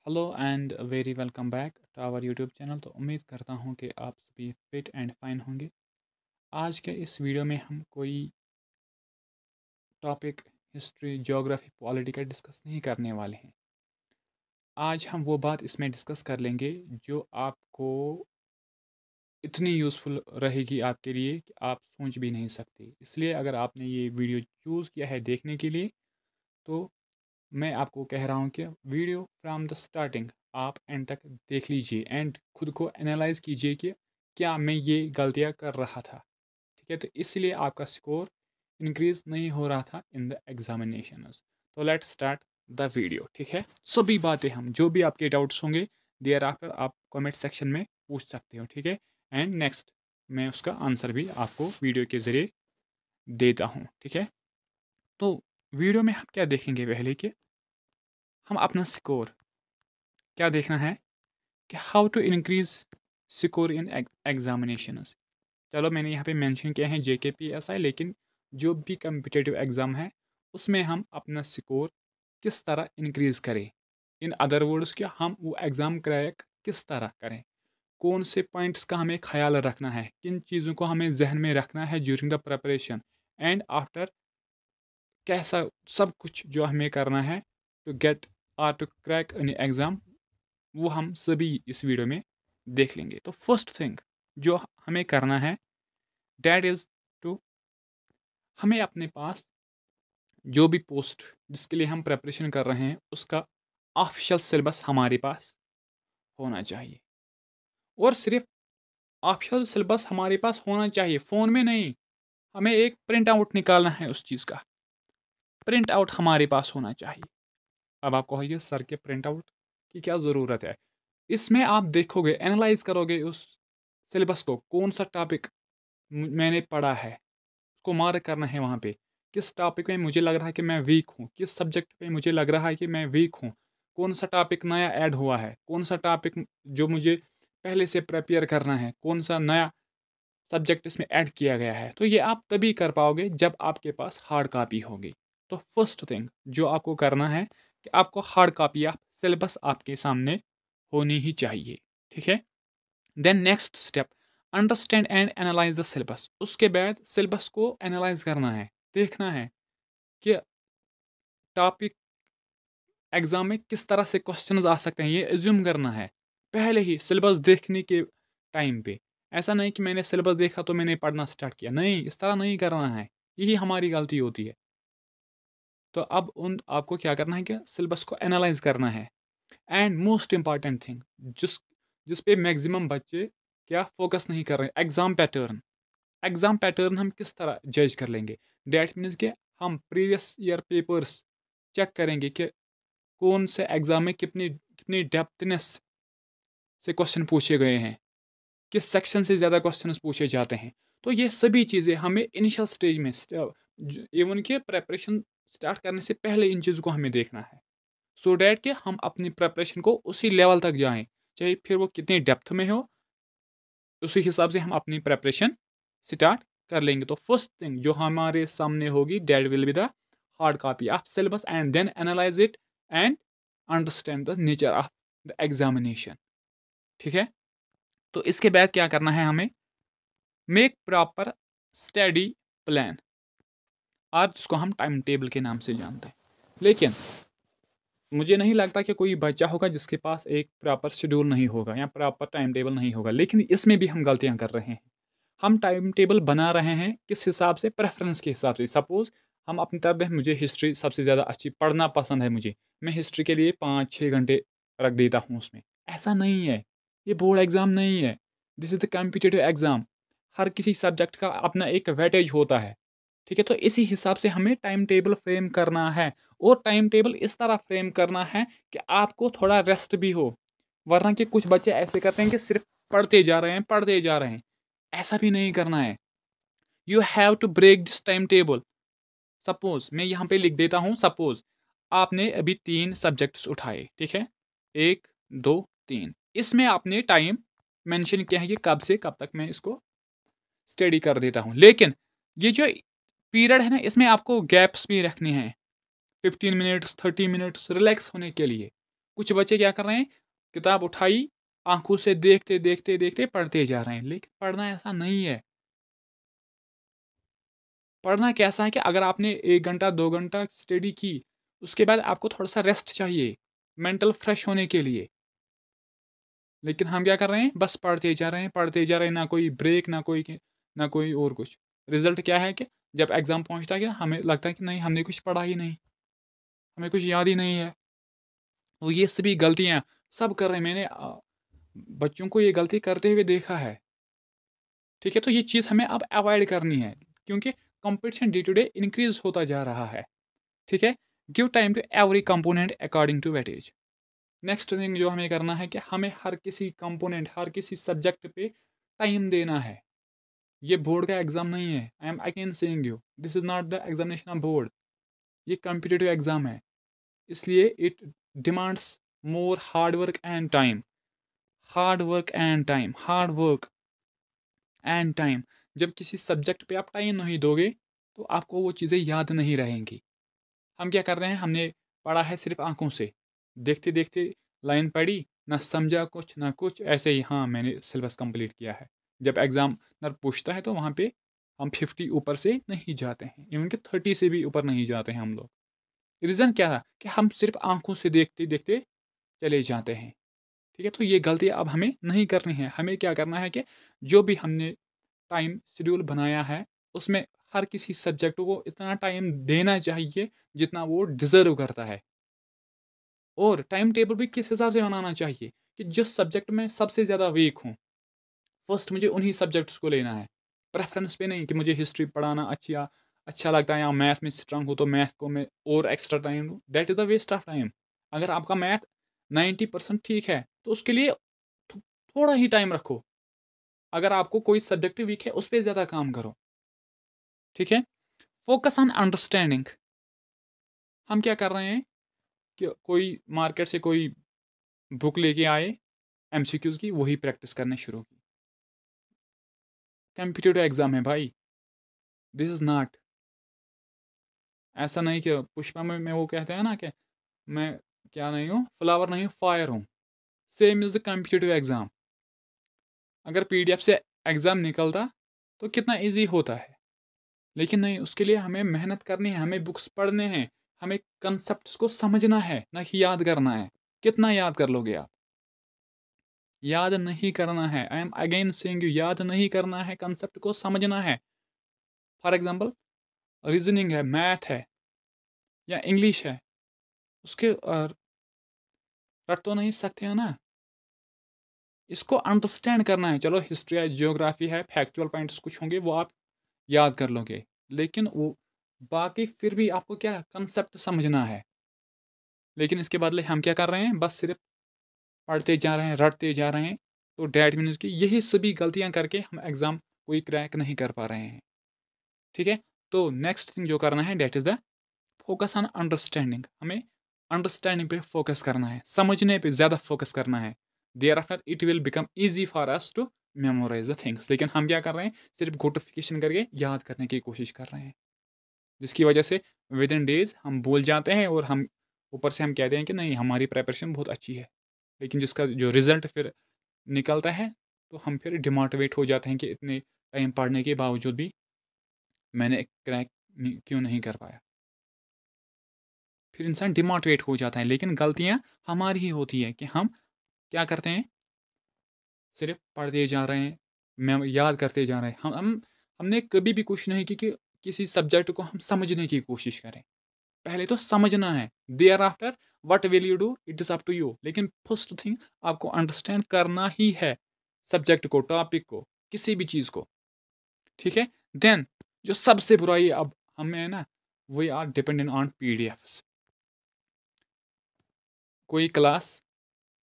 Hello and very welcome back to our YouTube channel. तो उम्मीद करता हूँ कि आप सभी फिट एंड फाइन होंगे। आज के इस वीडियो में हम कोई टॉपिक हिस्ट्री, ज्योग्राफी, पॉलिटी का डिस्कस नहीं करने वाले हैं। आज हम वो बात इसमें डिस्कस कर लेंगे जो आपको इतनी यूज़फुल रहेगी आपके लिए कि आप सोच भी नहीं सकते। इसलिए अगर आपने ये वीडियो चूज़ किया है देखने के लिए, तो मैं आपको कह रहा हूँ कि वीडियो फ्रॉम द स्टार्टिंग आप एंड तक देख लीजिए एंड खुद को एनालाइज कीजिए कि क्या मैं ये गलतियाँ कर रहा था। ठीक है, तो इसलिए आपका स्कोर इंक्रीज नहीं हो रहा था इन द एग्जामिनेशंस। तो लेट्स स्टार्ट द वीडियो। ठीक है, सभी बातें हम जो भी आपके डाउट्स होंगे देयर आफ्टर आप कमेंट सेक्शन में पूछ सकते हो। ठीक है, एंड नेक्स्ट मैं उसका आंसर भी आपको वीडियो के ज़रिए देता हूँ। ठीक है, तो वीडियो में हम क्या देखेंगे, पहले कि हम अपना स्कोर क्या देखना है कि how to increase score in examinations. चलो मैंने यहाँ पे मेंशन किया है JKPSI, लेकिन जो भी कम्पिटेटिव एग्ज़ाम है उसमें हम अपना स्कोर किस तरह इंक्रीज़ करें। इन अदर वर्ड्स कि हम वो एग्ज़ाम क्रैक किस तरह करें, कौन से पॉइंट्स का हमें ख्याल रखना है, किन चीज़ों को हमें जहन में रखना है during the preparation and after, कैसा सब कुछ जो हमें करना है to get or to crack an exam, वो हम सभी इस वीडियो में देख लेंगे। तो फर्स्ट थिंग जो हमें करना है डैट इज़ टू, हमें अपने पास जो भी पोस्ट जिसके लिए हम प्रिपरेशन कर रहे हैं उसका ऑफिशियल सिलेबस हमारे पास होना चाहिए। और सिर्फ ऑफिशियल सिलेबस हमारे पास होना चाहिए, फ़ोन में नहीं। हमें एक प्रिंट आउट निकालना है, उस चीज़ का प्रिंट आउट हमारे पास होना चाहिए। अब आप कहोगे सर के प्रिंट आउट की क्या ज़रूरत है। इसमें आप देखोगे, एनालाइज करोगे उस सिलेबस को, कौन सा टॉपिक मैंने पढ़ा है उसको मार्क करना है वहाँ पे। किस टॉपिक में मुझे लग रहा है कि मैं वीक हूँ, किस सब्जेक्ट पे मुझे लग रहा है कि मैं वीक हूँ, कौन सा टॉपिक नया ऐड हुआ है, कौन सा टॉपिक जो मुझे पहले से प्रिपेयर करना है, कौन सा नया सब्जेक्ट इसमें ऐड किया गया है। तो ये आप तभी कर पाओगे जब आपके पास हार्ड कॉपी होगी। तो फर्स्ट थिंग जो आपको करना है कि आपको हार्ड कॉपी ऑफ सिलेबस आपके सामने होनी ही चाहिए। ठीक है, then next step, understand and analyse the syllabus. उसके बाद सिलेबस को एनालाइज करना है, देखना है कि टॉपिक एग्जाम में किस तरह से क्वेश्चंस आ सकते हैं, ये एज्यूम करना है पहले ही सिलेबस देखने के टाइम पे। ऐसा नहीं कि मैंने सिलेबस देखा तो मैंने पढ़ना स्टार्ट किया, नहीं, इस तरह नहीं करना है, यही हमारी गलती होती है। तो अब उन आपको क्या करना है कि सिलेबस को एनालाइज करना है। एंड मोस्ट इंपॉर्टेंट थिंग जिस जिस पे मैक्सिमम बच्चे क्या फोकस नहीं कर रहे हैं, एग्ज़ाम पैटर्न। एग्ज़ाम पैटर्न हम किस तरह जज कर लेंगे, डैट मीन्स कि हम प्रीवियस ईयर पेपर्स चेक करेंगे कि कौन से एग्ज़ाम में कितनी कितनी डेप्थनेस से क्वेश्चन पूछे गए हैं, किस सेक्शन से ज़्यादा क्वेश्चंस पूछे जाते हैं। तो ये सभी चीज़ें हमें इनिशियल स्टेज में इवन के प्रेपरेशन स्टार्ट करने से पहले इन चीज़ों को हमें देखना है, सो डैट कि हम अपनी प्रेपरेशन को उसी लेवल तक जाएं, चाहे फिर वो कितनी डेप्थ में हो, उसी हिसाब से हम अपनी प्रेपरेशन स्टार्ट कर लेंगे। तो फर्स्ट थिंग जो हमारे सामने होगी that will be the hard copy of syllabus and then analyse it and understand the nature of the examination. ठीक है, तो इसके बाद क्या करना है हमें, मेक प्रॉपर स्टडी प्लान, आज जिसको हम टाइम टेबल के नाम से जानते हैं। लेकिन मुझे नहीं लगता कि कोई बच्चा होगा जिसके पास एक प्रॉपर शेड्यूल नहीं होगा या प्रॉपर टाइम टेबल नहीं होगा, लेकिन इसमें भी हम गलतियां कर रहे हैं। हम टाइम टेबल बना रहे हैं किस हिसाब से, प्रेफरेंस के हिसाब से। सपोज़ हम अपनी तरफ से, मुझे हिस्ट्री सबसे ज़्यादा अच्छी पढ़ना पसंद है, मुझे मैं हिस्ट्री के लिए 5-6 घंटे रख देता हूँ उसमें। ऐसा नहीं है, ये बोर्ड एग्ज़ाम नहीं है, this is the competitive exam. हर किसी सब्जेक्ट का अपना एक वेटेज होता है। ठीक है, तो इसी हिसाब से हमें टाइम टेबल फ्रेम करना है, और टाइम टेबल इस तरह फ्रेम करना है कि आपको थोड़ा रेस्ट भी हो। वरना कि कुछ बच्चे ऐसे करते हैं कि सिर्फ पढ़ते जा रहे हैं, पढ़ते जा रहे हैं। ऐसा भी नहीं करना है। You have to break this time table. Suppose मैं यहाँ पे लिख देता हूँ, सपोज आपने अभी 3 सब्जेक्ट्स उठाए, ठीक है, 1, 2, 3, इसमें आपने टाइम मेंशन किया है कि कब से कब तक मैं इसको स्टडी कर देता हूँ। लेकिन ये जो पीरियड है ना, इसमें आपको गैप्स भी रखने हैं, 15 मिनट्स 30 मिनट्स रिलैक्स होने के लिए। कुछ बच्चे क्या कर रहे हैं, किताब उठाई, आंखों से देखते देखते देखते पढ़ते जा रहे हैं, लेकिन पढ़ना ऐसा नहीं है। पढ़ना कैसा है कि अगर आपने 1 घंटा 2 घंटा स्टडी की, उसके बाद आपको थोड़ा सा रेस्ट चाहिए मेंटल फ्रेश होने के लिए। लेकिन हम क्या कर रहे हैं, बस पढ़ते जा रहे हैं, पढ़ते जा रहे हैं, ना कोई ब्रेक, ना कोई और कुछ। रिजल्ट क्या है कि जब एग्ज़ाम पहुंचता है कि हमें लगता है कि नहीं, हमने कुछ पढ़ा ही नहीं, हमें कुछ याद ही नहीं है। तो ये सभी गलतियाँ सब कर रहे हैं। मैंने बच्चों को ये गलती करते हुए देखा है। ठीक है, तो ये चीज़ हमें अब अवॉइड करनी है, क्योंकि competition day to day increase होता जा रहा है। ठीक है, give time to every component according to weightage. Next thing जो हमें करना है कि हमें हर किसी कंपोनेंट, हर किसी सब्जेक्ट पे टाइम देना है। ये बोर्ड का एग्जाम नहीं है। I am again saying you, this is not the examination of board. ये कॉम्पिटिटिव एग्जाम है, इसलिए it demands more hard work and time. Hard work and time, hard work and time. जब किसी subject पे आप time नहीं दोगे तो आपको वो चीज़ें याद नहीं रहेंगी। हम क्या कर रहे हैं, हमने पढ़ा है सिर्फ आंखों से, देखते देखते लाइन पढ़ी, ना समझा कुछ ना कुछ, ऐसे ही हाँ मैंने सिलेबस कंप्लीट किया है। जब एग्जामिनर पूछता है तो वहाँ पे हम 50 ऊपर से नहीं जाते हैं, इवन कि 30 से भी ऊपर नहीं जाते हैं हम लोग। रीज़न क्या था कि हम सिर्फ आंखों से देखते देखते चले जाते हैं। ठीक है, तो ये गलती अब हमें नहीं करनी है। हमें क्या करना है कि जो भी हमने टाइम शेड्यूल बनाया है, उसमें हर किसी सब्जेक्ट को इतना टाइम देना चाहिए जितना वो डिज़र्व करता है। और टाइम टेबल भी किस हिसाब से बनाना चाहिए कि जिस सब्जेक्ट में सबसे ज़्यादा वीक हूँ, फर्स्ट मुझे उन्हीं सब्जेक्ट्स को लेना है। प्रेफ़रेंस पे नहीं कि मुझे हिस्ट्री पढ़ाना अच्छा लगता है या मैथ में स्ट्रांग हो तो मैथ को मैं और एक्स्ट्रा टाइम दूँ, that is the waste of time. अगर आपका मैथ 90% ठीक है, तो उसके लिए थोड़ा ही टाइम रखो। अगर आपको कोई सब्जेक्ट वीक है, उस पे ज़्यादा काम करो। ठीक है? Focus on understanding. हम क्या कर रहे हैं कि कोई मार्केट से कोई बुक लेके आए एमसीक्यूज़ की, वही प्रैक्टिस करने शुरू की। कॉम्पिटिटिव एग्ज़ाम है भाई, दिस इज़ नॉट। ऐसा नहीं कि पुष्पा में वो कहते हैं ना कि मैं क्या नहीं हूँ, फ्लावर नहीं हूँ, फायर हूँ। Same is the competitive exam. अगर पीडीएफ से एग्ज़ाम निकलता तो कितना ईजी होता है, लेकिन नहीं, उसके लिए हमें मेहनत करनी है, हमें बुक्स पढ़ने हैं, हमें कंसेप्ट्स को समझना है, ना कि याद करना है। कितना याद कर लोगे आप? याद नहीं करना है। I am again saying you, याद नहीं करना है, कंसेप्ट को समझना है। फॉर एग्जांपल, रीजनिंग है, मैथ है या इंग्लिश है, उसके रट तो नहीं सकते हैं ना, इसको अंडरस्टैंड करना है। चलो हिस्ट्री है, जियोग्राफी है, फैक्चुअल पॉइंट्स कुछ होंगे वो आप याद कर लोगे, लेकिन वो बाकी फिर भी आपको क्या कंसेप्ट समझना है। लेकिन इसके बदले हम क्या कर रहे हैं, बस सिर्फ पढ़ते जा रहे हैं, रटते जा रहे हैं। तो डैट मीन्स की यही सभी गलतियां करके हम एग्ज़ाम कोई क्रैक नहीं कर पा रहे हैं। ठीक है, तो नेक्स्ट थिंग जो करना है that is the focus on understanding. हमें अंडरस्टैंडिंग पे फोकस करना है, समझने पे ज़्यादा फोकस करना है। Thereafter it will become easy for us to memorise the things. लेकिन हम क्या कर रहे हैं, सिर्फ गोटिफिकेशन करके याद करने की कोशिश कर रहे हैं, जिसकी वजह से विद इन डेज हम भूल जाते हैं और हम ऊपर से हम कहते हैं कि नहीं हमारी प्रेपरेशन बहुत अच्छी है, लेकिन जिसका जो रिज़ल्ट फिर निकलता है तो हम फिर डिमोटिवेट हो जाते हैं कि इतने टाइम पढ़ने के बावजूद भी मैंने क्रैक क्यों नहीं कर पाया। फिर इंसान डिमोटिवेट हो जाता है, लेकिन गलतियाँ हमारी ही होती है कि हम क्या करते हैं, सिर्फ पढ़ते जा रहे हैं, मैं याद करते जा रहे हैं। हमने कभी भी कोशिश नहीं की कि किसी सब्जेक्ट को हम समझने की कोशिश करें। पहले तो समझना है, thereafter what will you do it is up to you. लेकिन फर्स्ट थिंग आपको अंडरस्टैंड करना ही है सब्जेक्ट को, टॉपिक को, किसी भी चीज़ को। ठीक है, देन जो सबसे बुराई अब हमें है ना, we are dependent on PDFs. कोई क्लास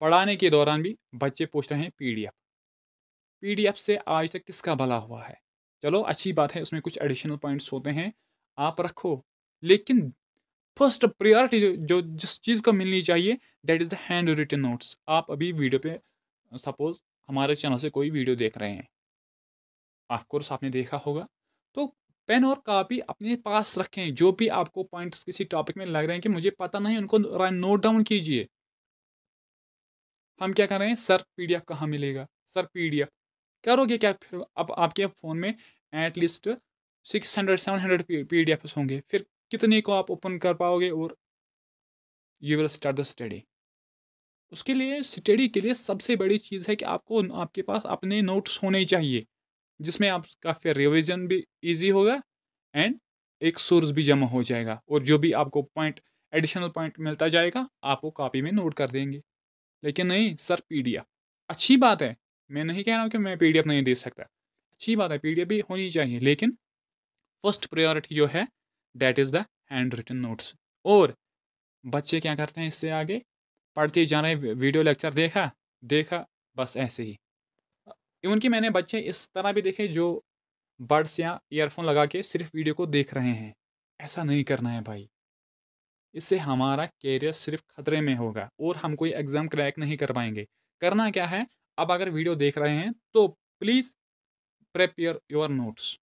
पढ़ाने के दौरान भी बच्चे पूछ रहे हैं पीडीएफ। पीडीएफ से आज तक किसका भला हुआ है? चलो अच्छी बात है, उसमें कुछ एडिशनल पॉइंट्स होते हैं, आप रखो, लेकिन फर्स्ट प्रायोरिटी जो जिस चीज़ को मिलनी चाहिए that is the handwritten notes. आप अभी वीडियो पे सपोज हमारे चैनल से कोई वीडियो देख रहे हैं, ऑफकोर्स आपने देखा होगा, तो पेन और कॉपी अपने पास रखें। जो भी आपको पॉइंट्स किसी टॉपिक में लग रहे हैं कि मुझे पता नहीं, उनको नोट डाउन कीजिए। हम क्या कर रहे हैं, सर PDF कहाँ मिलेगा, सर PDF करोगे क्या फिर? अब आपके फ़ोन में एटलीस्ट 600-700 PDFs होंगे, फिर कितने को आप ओपन कर पाओगे और you will start the study. उसके लिए स्टडी के लिए सबसे बड़ी चीज़ है कि आपको आपके पास अपने नोट्स होने चाहिए, जिसमें आपका फिर रिवीजन भी ईजी होगा एंड एक सोर्स भी जमा हो जाएगा, और जो भी आपको पॉइंट एडिशनल पॉइंट मिलता जाएगा आप वो कॉपी में नोट कर देंगे। लेकिन नहीं सर, PDF अच्छी बात है, मैं नहीं कह रहा हूँ कि मैं PDF नहीं दे सकता, अच्छी बात है, PDF भी होनी चाहिए, लेकिन फर्स्ट प्रायोरिटी जो है that is the handwritten notes. और बच्चे क्या करते हैं इससे आगे, पढ़ते जा रहे हैं, वीडियो लेक्चर देखा देखा, बस ऐसे ही। इवन कि मैंने बच्चे इस तरह भी देखे जो बड्स या ईयरफोन लगा के सिर्फ वीडियो को देख रहे हैं। ऐसा नहीं करना है भाई, इससे हमारा कैरियर सिर्फ खतरे में होगा और हम कोई एग्ज़ाम क्रैक नहीं कर पाएंगे। करना क्या है, अब अगर वीडियो देख रहे हैं तो प्लीज़ प्रिपेयर योर नोट्स,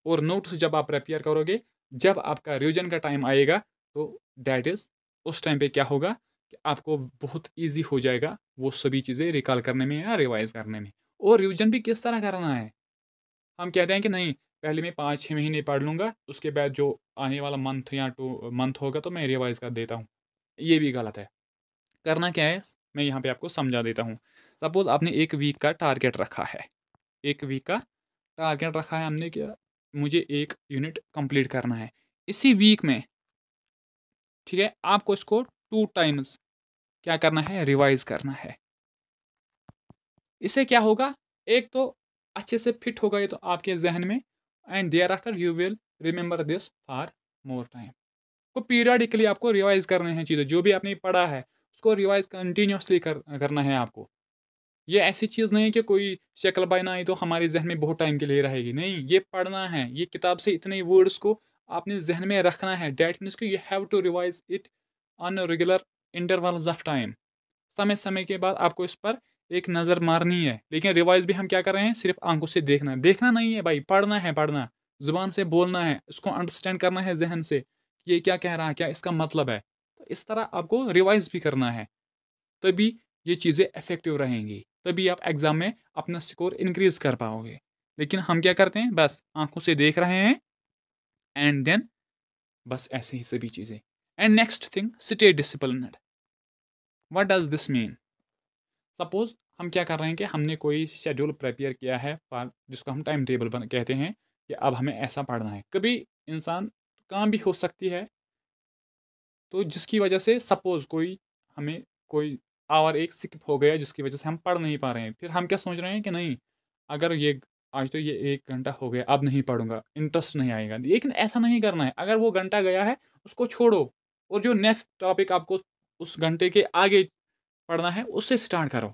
और नोट्स जब आप प्रिपेयर करोगे, जब आपका रिवीजन का टाइम आएगा, तो दैट इज़ उस टाइम पे क्या होगा कि आपको बहुत ईज़ी हो जाएगा वो सभी चीज़ें रिकॉल करने में या रिवाइज़ करने में। और रिवीजन भी किस तरह करना है, हम कहते हैं कि नहीं पहले मैं 5-6 महीने पढ़ लूँगा, उसके बाद जो आने वाला मंथ या 2 मंथ होगा तो मैं रिवाइज़ कर देता हूँ। ये भी गलत है। करना क्या है, मैं यहाँ पे आपको समझा देता हूँ। सपोज़ आपने 1 वीक का टारगेट रखा है, 1 वीक का टारगेट रखा है हमने, क्या मुझे 1 यूनिट कंप्लीट करना है। इसी वीक में, ठीक है, आपको इसको 2 टाइम्स क्या करना है, रिवाइज़ करना है। इससे क्या होगा, एक तो अच्छे से फिट होगा ये तो आपके ज़हन में, and thereafter you will remember this for more time. को पीरियडिकली आपको रिवाइज़ करने हैं चीज़ें, जो भी आपने पढ़ा है, उसको रिवाइज़ कंटिन्यूअसली करना है आपको। ये ऐसी चीज़ नहीं है कि कोई शक्ल बनाई तो हमारे ज़हन में बहुत टाइम के लिए रहेगी, नहीं, ये पढ़ना है, ये किताब से इतने वर्ड्स को आपने ज़हन में रखना है, दैट मीन्स कि you have to revise it on regular intervals of time. समय-समय के बाद आपको इस पर एक नज़र मारनी है, लेकिन रिवाइज़ भी हम क्या कर रहे हैं, सिर्फ़ आँखों से देखना है। देखना नहीं है भाई, पढ़ना है पढ़ना, ज़ुबान से बोलना है, उसको अंडरस्टैंड करना है ज़हन से, कि ये क्या कह रहा है, क्या इसका मतलब है। तो इस तरह आपको रिवाइज़ भी करना है, तभी ये चीज़ें इफ़ेक्टिव रहेंगी, तभी आप एग्ज़ाम में अपना स्कोर इंक्रीज़ कर पाओगे। लेकिन हम क्या करते हैं, बस आँखों से देख रहे हैं एंड देन बस ऐसे ही सभी चीज़ें। And next thing, stay disciplined. What does this mean? Suppose हम क्या कर रहे हैं कि हमने कोई शेड्यूल प्रिपेयर किया है फॉर, जिसको हम टाइम टेबल कहते हैं कि अब हमें ऐसा पढ़ना है। कभी इंसान काम भी हो सकती है, तो जिसकी वजह से सपोज़ कोई हमें कोई आवर एक स्किप हो गया जिसकी वजह से हम पढ़ नहीं पा रहे हैं। फिर हम क्या सोच रहे हैं कि नहीं, अगर ये आज तो ये 1 घंटा हो गया, अब नहीं पढ़ूँगा, इंटरेस्ट नहीं आएगा। लेकिन ऐसा नहीं करना है, अगर वो घंटा गया है उसको छोड़ो, और जो नेक्स्ट टॉपिक आपको उस घंटे के आगे पढ़ना है उससे स्टार्ट करो।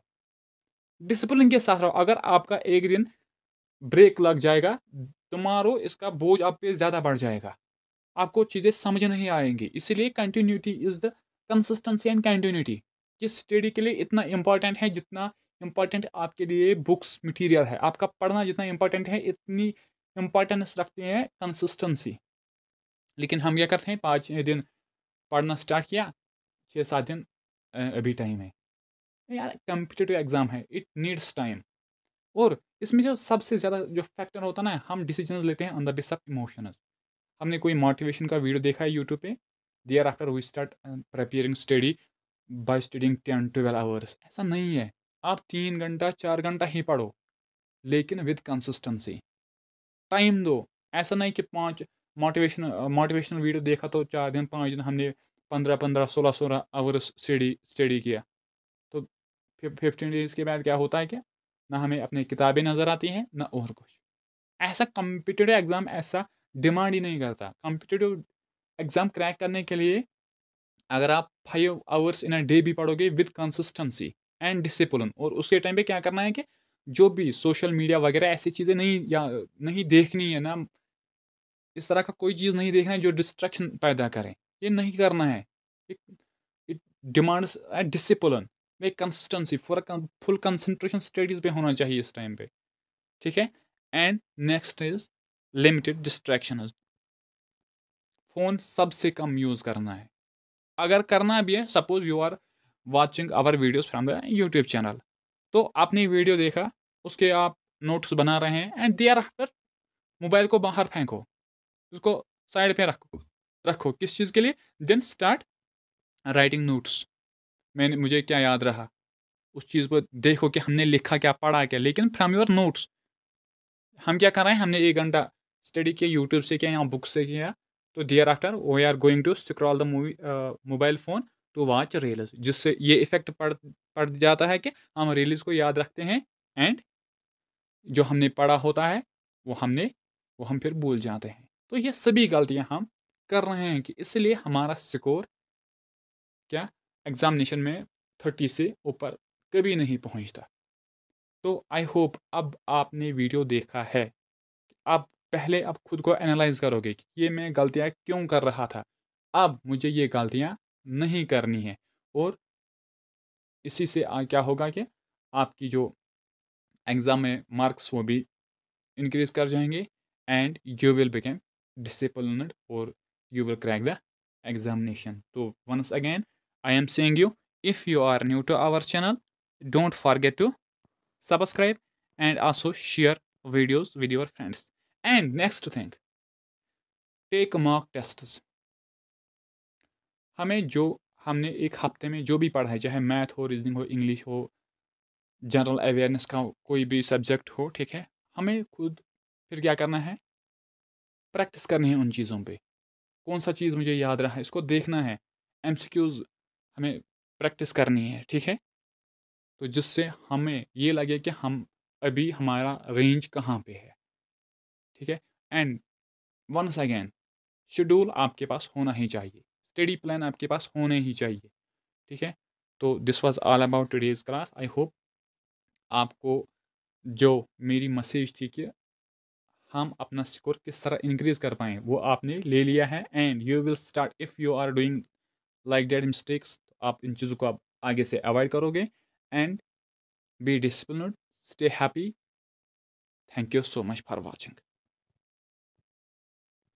डिसिप्लिन के साथ रहो। अगर आपका एक दिन ब्रेक लग जाएगा, टुमारो इसका बोझ आप पे ज़्यादा बढ़ जाएगा। आपको चीज़ें समझ नहीं आएँगी। इसीलिए continuity is the consistency and continuity. ये स्टडी के लिए इतना इम्पोर्टेंट है जितना इम्पोर्टेंट आपके लिए बुक्स मटीरियल है। आपका पढ़ना जितना इम्पोर्टेंट है, इतनी इम्पोर्टेंस रखती है कंसिस्टेंसी। लेकिन हम क्या करते हैं, 5 दिन पढ़ना स्टार्ट किया, 6-7 दिन अभी टाइम है। यार कॉम्पिटिटिव एग्ज़ाम है, इट नीड्स टाइम। और इसमें जो सबसे ज़्यादा जो फैक्टर होता है ना, हम डिसीजंस लेते हैं on the base of emotions. हमने कोई मोटिवेशन का वीडियो देखा है यूट्यूब पे, thereafter we start preparing study by studying 10-12 hours. ऐसा नहीं है, आप 3 घंटा 4 घंटा ही पढ़ो, लेकिन विद कंसिस्टेंसी। टाइम दो, ऐसा नहीं कि 5 मोटिवेशनल वीडियो देखा तो 4 दिन 5 दिन हमने 15-15 16-16 आवर्स स्टडी किया, तो 15 डेज़ के बाद क्या होता है क्या, ना हमें अपनी किताबें नज़र आती हैं ना और कुछ। ऐसा कॉम्पिटिटिव एग्ज़ाम ऐसा डिमांड ही नहीं करता। कॉम्पिटिटिव एग्ज़ाम क्रैक करने के लिए अगर आप 5 आवर्स इन अ डे भी पढ़ोगे विद कंसिस्टेंसी एंड डिसिप्लिन, और उसके टाइम पे क्या करना है कि जो भी सोशल मीडिया वगैरह ऐसी चीज़ें नहीं देखनी है ना, इस तरह का कोई चीज़ नहीं देखना है जो डिस्ट्रैक्शन पैदा करे, ये नहीं करना है। इट इट डिमांड्स डिसिप्लिन, एक consistency for full concentration studies पे होना चाहिए इस टाइम पे, ठीक है? And next is limited distractions. Phone सबसे कम यूज़ करना है। अगर करना भी है, suppose you are watching our videos from the YouTube channel. तो आपने वीडियो देखा, उसके आप नोट्स बना रहे हैं एंड देयर आफ्टर मोबाइल को बाहर फेंको, उसको साइड पे रखो रखो किस चीज़ के लिए? Then start writing notes. मुझे क्या याद रहा, उस चीज़ को देखो कि हमने लिखा क्या, पढ़ा क्या, लेकिन फ्रॉम योर नोट्स। हम क्या कर रहे हैं, हमने 1 घंटा स्टडी किया, यूट्यूब से किया या बुक से किया, तो thereafter we are going to scroll the mobile phone to watch reels, जिससे ये इफ़ेक्ट पड़ जाता है कि हम रील्स को याद रखते हैं एंड जो हमने पढ़ा होता है वो हम फिर भूल जाते हैं। तो ये सभी गलतियाँ हम कर रहे हैं कि इसलिए हमारा स्कोर क्या एग्ज़ामिनेशन में 30 से ऊपर कभी नहीं पहुँचता। तो आई होप अब आपने वीडियो देखा है। आप पहले अब खुद को एनालाइज़ करोगे कि ये मैं गलतियाँ क्यों कर रहा था। अब मुझे ये गलतियाँ नहीं करनी है और इसी से क्या होगा कि आपकी जो एग्ज़ाम में मार्क्स वो भी इंक्रीज़ कर जाएँगे and you will become disciplined और you will crack the examination. So once again, I am saying you, if you are new to our channel, don't forget to subscribe and also share videos with your friends. And next thing, take mock tests. हमें जो हमने एक हफ्ते में जो भी पढ़ा है, चाहे मैथ हो, रीजनिंग हो, इंग्लिश हो, जनरल अवेयरनेस का कोई भी सब्जेक्ट हो, ठीक है, हमें खुद फिर क्या करना है, प्रैक्टिस करनी है उन चीज़ों पे। कौन सा चीज़ मुझे याद रहा है, इसको देखना है। एमसीक्यूज़ हमें प्रैक्टिस करनी है, ठीक है? तो जिससे हमें ये लगे कि हम अभी हमारा रेंज कहाँ पे है, ठीक है? एंड वंस अगेन, शेड्यूल आपके पास होना ही चाहिए, स्टडी प्लान आपके पास होने ही चाहिए, ठीक है? तो this was all about today's class. I hope आपको जो मेरी मैसेज थी कि हम अपना स्कोर किस तरह इंक्रीज़ कर पाएँ, वो आपने ले लिया है and you will start if you are doing like that mistakes, आप इन चीज़ों को आप आगे से अवॉइड करोगे and be disciplined, stay happy. Thank you so much for watching.